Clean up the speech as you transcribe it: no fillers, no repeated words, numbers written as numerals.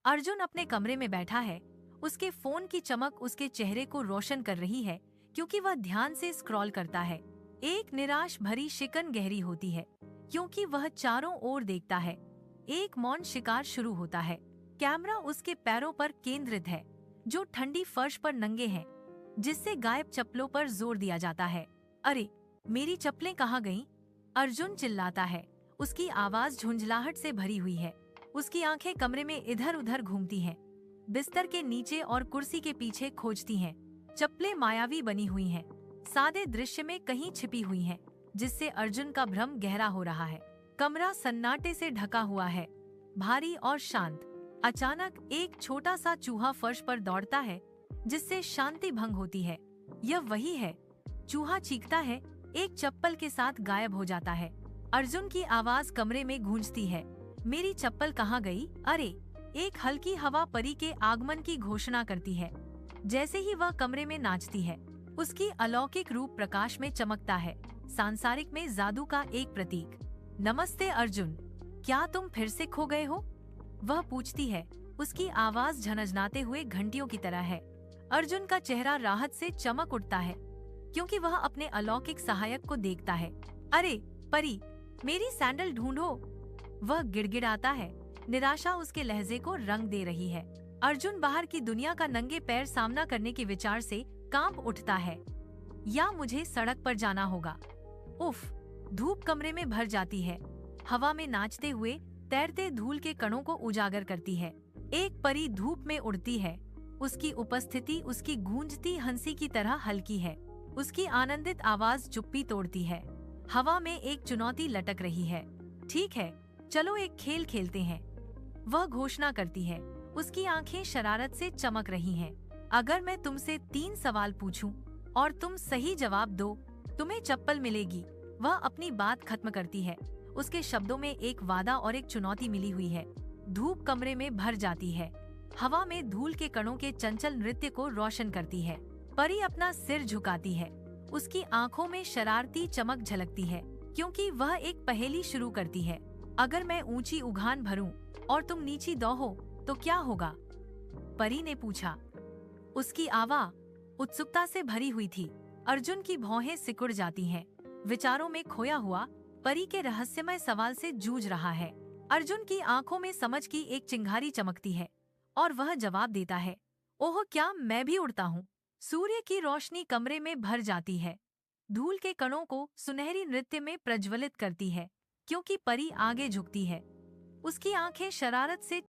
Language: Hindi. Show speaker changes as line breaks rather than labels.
अर्जुन अपने कमरे में बैठा है। उसके फोन की चमक उसके चेहरे को रोशन कर रही है क्योंकि वह ध्यान से स्क्रॉल करता है। एक निराश भरी शिकन गहरी होती है क्योंकि वह चारों ओर देखता है। एक मौन शिकार शुरू होता है। कैमरा उसके पैरों पर केंद्रित है जो ठंडी फर्श पर नंगे हैं, जिससे गायब चप्पलों पर जोर दिया जाता है। अरे, मेरी चप्पलें कहाँ गईं? अर्जुन चिल्लाता है। उसकी आवाज झुंझलाहट से भरी हुई है। उसकी आंखें कमरे में इधर उधर घूमती हैं, बिस्तर के नीचे और कुर्सी के पीछे खोजती हैं। चप्पलें मायावी बनी हुई हैं, सादे दृश्य में कहीं छिपी हुई हैं, जिससे अर्जुन का भ्रम गहरा हो रहा है। कमरा सन्नाटे से ढका हुआ है, भारी और शांत। अचानक एक छोटा सा चूहा फर्श पर दौड़ता है, जिससे शांति भंग होती है। यह वही है। चूहा चीखता है, एक चप्पल के साथ गायब हो जाता है। अर्जुन की आवाज कमरे में गूंजती है। मेरी चप्पल कहाँ गई? अरे! एक हल्की हवा परी के आगमन की घोषणा करती है। जैसे ही वह कमरे में नाचती है, उसकी अलौकिक रूप प्रकाश में चमकता है, सांसारिक में जादू का एक प्रतीक। नमस्ते अर्जुन, क्या तुम फिर से खो गए हो? वह पूछती है। उसकी आवाज झनझनाते हुए घंटियों की तरह है। अर्जुन का चेहरा राहत से चमक उठता है क्योंकि वह अपने अलौकिक सहायक को देखता है। अरे परी, मेरी सैंडल ढूंढो, वह गिड़गिड़ाता है। निराशा उसके लहजे को रंग दे रही है। अर्जुन बाहर की दुनिया का नंगे पैर सामना करने के विचार से कांप उठता है। या मुझे सड़क पर जाना होगा। उफ! धूप कमरे में भर जाती है, हवा में नाचते हुए तैरते धूल के कणों को उजागर करती है। एक परी धूप में उड़ती है। उसकी उपस्थिति उसकी गूंजती हंसी की तरह हल्की है। उसकी आनंदित आवाज चुप्पी तोड़ती है। हवा में एक चुनौती लटक रही है। ठीक है, चलो एक खेल खेलते हैं, वह घोषणा करती है। उसकी आंखें शरारत से चमक रही हैं। अगर मैं तुमसे 3 सवाल पूछूं और तुम सही जवाब दो, तुम्हें चप्पल मिलेगी। वह अपनी बात खत्म करती है। उसके शब्दों में एक वादा और एक चुनौती मिली हुई है। धूप कमरे में भर जाती है, हवा में धूल के कणों के चंचल नृत्य को रोशन करती है। परी अपना सिर झुकाती है। उसकी आंखों में शरारती चमक झलकती है क्योंकि वह एक पहेली शुरू करती है। अगर मैं ऊंची उड़ान भरूं और तुम नीची दौड़ो तो क्या होगा? परी ने पूछा। उसकी आवाज उत्सुकता से भरी हुई थी। अर्जुन की भौहें सिकुड़ जाती हैं। विचारों में खोया हुआ परी के रहस्यमय सवाल से जूझ रहा है। अर्जुन की आंखों में समझ की एक चिंगारी चमकती है और वह जवाब देता है, ओह, क्या मैं भी उड़ता हूँ? सूर्य की रोशनी कमरे में भर जाती है, धूल के कणों को सुनहरी नृत्य में प्रज्वलित करती है क्योंकि परी आगे झुकती है। उसकी आंखें शरारत से